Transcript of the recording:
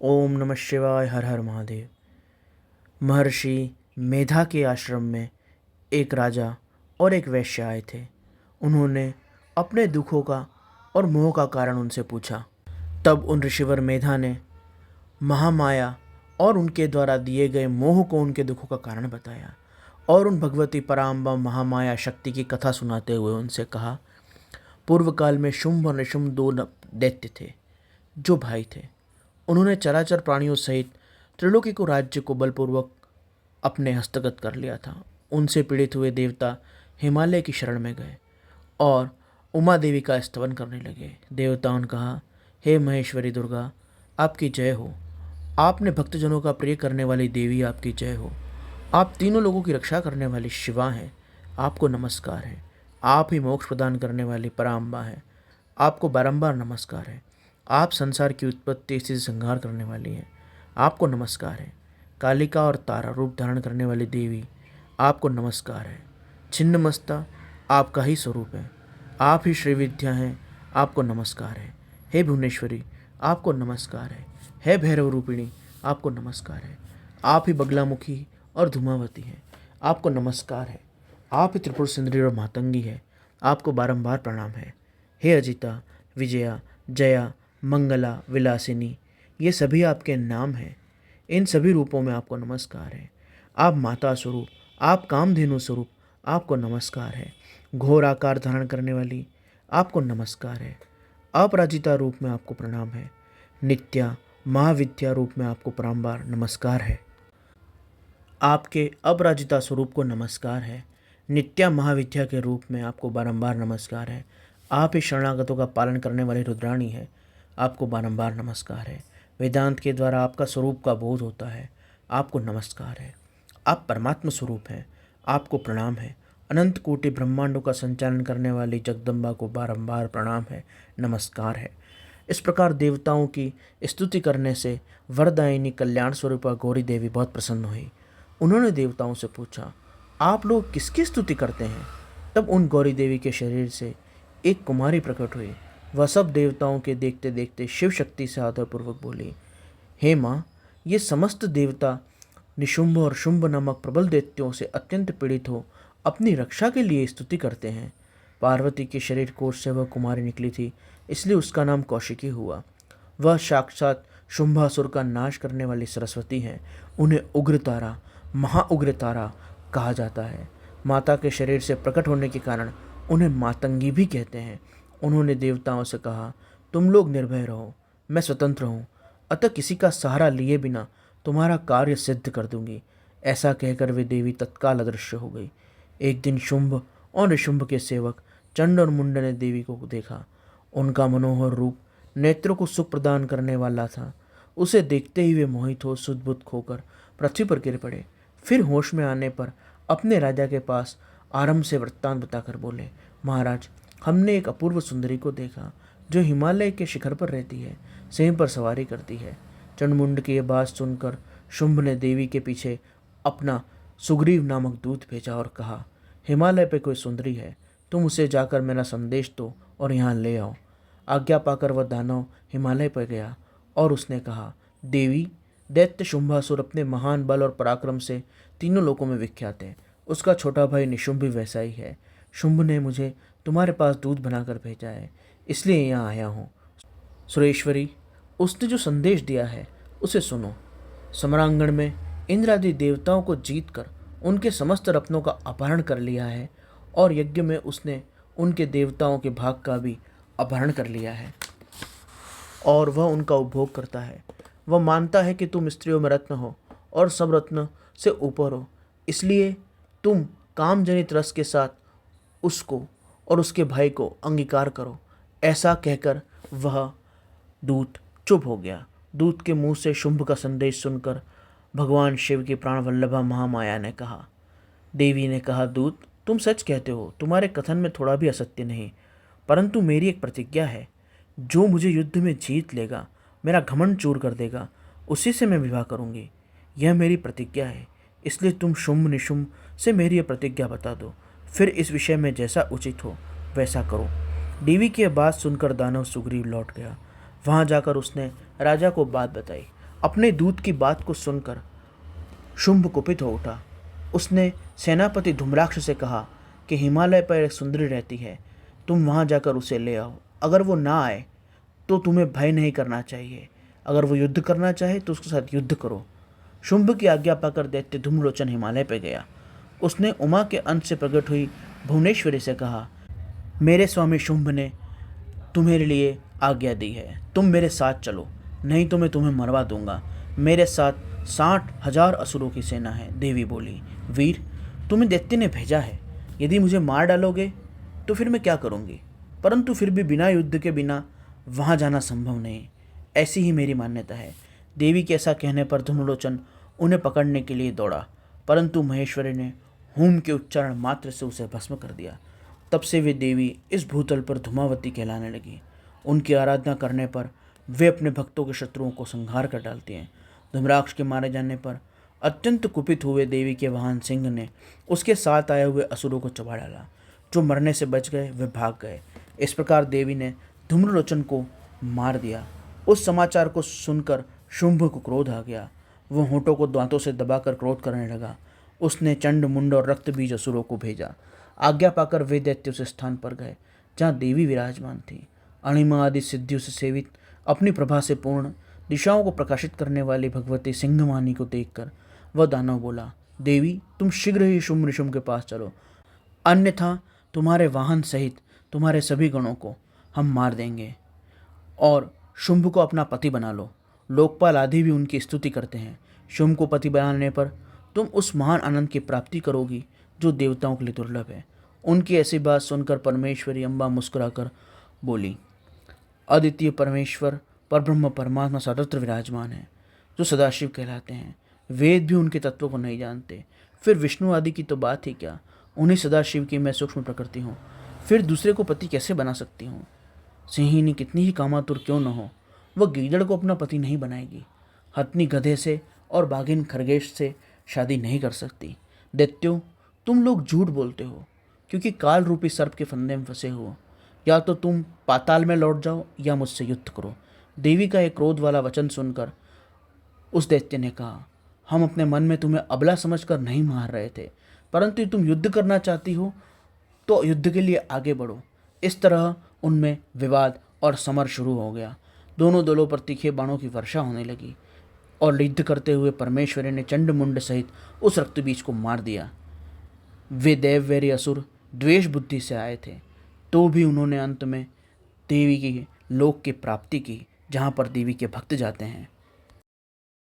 ओम नमः शिवाय। हर हर महादेव। महर्षि मेधा के आश्रम में एक राजा और एक वैश्य आए थे। उन्होंने अपने दुखों का और मोह का कारण उनसे पूछा। तब उन ऋषिवर मेधा ने महामाया और उनके द्वारा दिए गए मोह को उनके दुखों का कारण बताया और उन भगवती पराम्बा महामाया शक्ति की कथा सुनाते हुए उनसे कहा, पूर्व काल में शुंभ और निशुंभ दो दैत्य थे जो भाई थे। उन्होंने चराचर प्राणियों सहित त्रिलोकी को राज्य को बलपूर्वक अपने हस्तगत कर लिया था। उनसे पीड़ित हुए देवता हिमालय की शरण में गए और उमा देवी का स्तवन करने लगे। देवताओं ने कहा, हे महेश्वरी दुर्गा, आपकी जय हो। आपने भक्तजनों का प्रिय करने वाली देवी, आपकी जय हो। आप तीनों लोगों की रक्षा करने वाली शिवा हैं, आपको नमस्कार है। आप ही मोक्ष प्रदान करने वाली पराम्बा हैं, आपको बारंबार नमस्कार है। आप संसार की उत्पत्ति स्थिति संहार करने वाली हैं, आपको नमस्कार है। कालिका और तारा रूप धारण करने वाली देवी, आपको नमस्कार है। छिन्नमस्ता आपका ही स्वरूप है, आप ही श्रीविद्या हैं, आपको नमस्कार है। हे भुवनेश्वरी, आपको नमस्कार है। हे भैरव रूपिणी, आपको नमस्कार है। आप ही बगलामुखी और धूमावती हैं, आपको नमस्कार है। आप ही त्रिपुर सुंदरी और मातंगी है, आपको बारंबार प्रणाम है। हे अजिता, विजया, जया, मंगला, विलासिनी, ये सभी आपके नाम हैं। इन सभी रूपों में आपको नमस्कार है। आप माता स्वरूप, आप कामधेनु स्वरूप, आपको नमस्कार है। घोर आकार धारण करने वाली, आपको नमस्कार है। अपराजिता रूप में आपको प्रणाम है। नित्या महाविद्या रूप में आपको बारंबार नमस्कार है। आपके अपराजिता स्वरूप को नमस्कार है। नित्या महाविद्या के रूप में आपको बारंबार नमस्कार है। आप ही शरणागतों का पालन करने वाली रुद्राणी है, आपको बारंबार नमस्कार है। वेदांत के द्वारा आपका स्वरूप का बोध होता है, आपको नमस्कार है। आप परमात्मा स्वरूप हैं, आपको प्रणाम है। अनंत कोटि ब्रह्मांडों का संचालन करने वाली जगदम्बा को बारंबार प्रणाम है, नमस्कार है। इस प्रकार देवताओं की स्तुति करने से वरदायिनी कल्याण स्वरूपा गौरी देवी बहुत प्रसन्न हुई। उन्होंने देवताओं से पूछा, आप लोग किसकी स्तुति करते हैं? तब उन गौरी देवी के शरीर से एक कुमारी प्रकट हुई। वह सब देवताओं के देखते देखते शिव शक्ति से आदरपूर्वक बोली, हे माँ, ये समस्त देवता निशुंभ और शुंभ नामक प्रबल दैत्यों से अत्यंत पीड़ित हो अपनी रक्षा के लिए स्तुति करते हैं। पार्वती के शरीर कोश से वह कुमारी निकली थी, इसलिए उसका नाम कौशिकी हुआ। वह साक्षात शुंभासुर का नाश करने वाली सरस्वती हैं। उन्हें उग्र तारा, महाउग्र तारा कहा जाता है। माता के शरीर से प्रकट होने के कारण उन्हें मातंगी भी कहते हैं। उन्होंने देवताओं से कहा, तुम लोग निर्भय रहो, मैं स्वतंत्र हूँ, अतः किसी का सहारा लिए बिना तुम्हारा कार्य सिद्ध कर दूंगी। ऐसा कहकर वे देवी तत्काल अदृश्य हो गई। एक दिन शुंभ और निशुंभ के सेवक चंड और मुंड ने देवी को देखा। उनका मनोहर रूप नेत्रों को सुख प्रदान करने वाला था। उसे देखते ही वे मोहित हो सुध-बुध खोकर पृथ्वी पर गिर पड़े। फिर होश में आने पर अपने राजा के पास आरंभ से वृत्तांत बताकर बोले, महाराज, हमने एक अपूर्व सुंदरी को देखा जो हिमालय के शिखर पर रहती है, सिंह पर सवारी करती है। चंडमुंड की यह बात सुनकर शुंभ ने देवी के पीछे अपना सुग्रीव नामक दूत भेजा और कहा, हिमालय पे कोई सुंदरी है, तुम उसे जाकर मेरा संदेश दो और यहाँ ले आओ। आज्ञा पाकर वह दानव हिमालय पर गया और उसने कहा, देवी, दैत्य शुंभासुर अपने महान बल और पराक्रम से तीनों लोकों में विख्यात है। उसका छोटा भाई निशुंभ भी वैसा ही है। शुंभ ने मुझे तुम्हारे पास दूध बनाकर भेजा है, इसलिए यहाँ आया हूँ। सुरेश्वरी, उसने जो संदेश दिया है उसे सुनो। समरांगण में इंद्र आदि देवताओं को जीतकर उनके समस्त रत्नों का अपहरण कर लिया है और यज्ञ में उसने उनके देवताओं के भाग का भी अपहरण कर लिया है और वह उनका उपभोग करता है। वह मानता है कि तुम स्त्रियों में रत्न हो और सब रत्न से ऊपर हो, इसलिए तुम काम जनित रस के साथ उसको और उसके भाई को अंगीकार करो। ऐसा कहकर वह दूत चुप हो गया। दूत के मुंह से शुंभ का संदेश सुनकर भगवान शिव की प्राण वल्लभा महामाया ने कहा, देवी ने कहा, दूत, तुम सच कहते हो, तुम्हारे कथन में थोड़ा भी असत्य नहीं, परंतु मेरी एक प्रतिज्ञा है, जो मुझे युद्ध में जीत लेगा, मेरा घमंड चूर कर देगा, उसी से मैं विवाह करूंगी। यह मेरी प्रतिज्ञा है, इसलिए तुम शुंभ निशुंभ से मेरी यह प्रतिज्ञा बता दो, फिर इस विषय में जैसा उचित हो वैसा करो। देवी की यह बात सुनकर दानव सुग्रीव लौट गया। वहाँ जाकर उसने राजा को बात बताई। अपने दूत की बात को सुनकर शुंभ कुपित हो उठा। उसने सेनापति धूम्राक्ष से कहा कि हिमालय पर एक सुंदरी रहती है, तुम वहाँ जाकर उसे ले आओ। अगर वो ना आए तो तुम्हें भय नहीं करना चाहिए। अगर वो युद्ध करना चाहे तो उसके साथ युद्ध करो। शुंभ की आज्ञा पाकर दैत्य धूम्रलोचन हिमालय पर गया। उसने उमा के अंश से प्रकट हुई भुवनेश्वरी से कहा, मेरे स्वामी शुंभ ने तुम्हारे लिए आज्ञा दी है, तुम मेरे साथ चलो, नहीं तो मैं तुम्हें मरवा दूंगा। मेरे साथ 60,000 असुरों की सेना है। देवी बोली, वीर, तुम्हें दैत्य ने भेजा है, यदि मुझे मार डालोगे तो फिर मैं क्या करूंगी? परंतु फिर भी बिना युद्ध के बिना वहां जाना संभव नहीं, ऐसी ही मेरी मान्यता है। देवी के ऐसा कहने पर धूम्रलोचन उन्हें पकड़ने के लिए दौड़ा, परंतु महेश्वरी ने होम के उच्चारण मात्र से उसे भस्म कर दिया। तब से वे देवी इस भूतल पर धूमावती कहलाने लगी। उनकी आराधना करने पर वे अपने भक्तों के शत्रुओं को संहार कर डालती हैं। धूम्राक्ष के मारे जाने पर अत्यंत कुपित हुए देवी के वाहन सिंह ने उसके साथ आए हुए असुरों को चबा डाला। जो मरने से बच गए वे भाग गए। इस प्रकार देवी ने धूम्रलोचन को मार दिया। उस समाचार को सुनकर शुंभ को क्रोध आ गया। वह होठों को दांतों से दबाकर क्रोध करने लगा। उसने चंड मुंड और रक्त बीज असुरों को भेजा। आज्ञा पाकर वे दैत्य उस स्थान पर गए जहाँ देवी विराजमान थी। अणिमा आदि सिद्धियों से सेवित, अपनी प्रभा से पूर्ण, दिशाओं को प्रकाशित करने वाली भगवती सिंहवानी को देखकर वह दानव बोला, देवी, तुम शीघ्र ही शुंभ ऋषुम के पास चलो, अन्यथा तुम्हारे वाहन सहित तुम्हारे सभी गणों को हम मार देंगे और शुंभ को अपना पति बना लो। लोकपाल आदि भी उनकी स्तुति करते हैं। शुंभ को पति बनाने पर तुम उस महान आनंद की प्राप्ति करोगी जो देवताओं के लिए दुर्लभ है। उनकी ऐसी बात सुनकर परमेश्वरी अम्बा मुस्कुराकर बोली, अद्वितीय परमेश्वर परब्रह्म परमात्मा सर्वत्र विराजमान है, जो सदाशिव कहलाते हैं। वेद भी उनके तत्वों को नहीं जानते, फिर विष्णु आदि की तो बात ही क्या। उन्हीं सदाशिव की मैं सूक्ष्म प्रकृति हूँ, फिर दूसरे को पति कैसे बना सकती हूँ? सिंहिनी कितनी ही कामातुर क्यों न हो, वह गीदड़ को अपना पति नहीं बनाएगी। हथनी गधे से और बाघिन खरगोश से शादी नहीं कर सकती। दैत्यों, तुम लोग झूठ बोलते हो, क्योंकि काल रूपी सर्प के फंदे में फंसे हो। या तो तुम पाताल में लौट जाओ या मुझसे युद्ध करो। देवी का एक क्रोध वाला वचन सुनकर उस दैत्य ने कहा, हम अपने मन में तुम्हें अबला समझकर नहीं मार रहे थे, परंतु तुम युद्ध करना चाहती हो तो युद्ध के लिए आगे बढ़ो। इस तरह उनमें विवाद और समर शुरू हो गया। दोनों दलों पर तीखे बाणों की वर्षा होने लगी और युद्ध करते हुए परमेश्वरी ने चंड मुंड सहित उस रक्तबीज को मार दिया। वे देववैरी असुर द्वेष बुद्धि से आए थे, तो भी उन्होंने अंत में देवी की लोक की प्राप्ति की, जहाँ पर देवी के भक्त जाते हैं।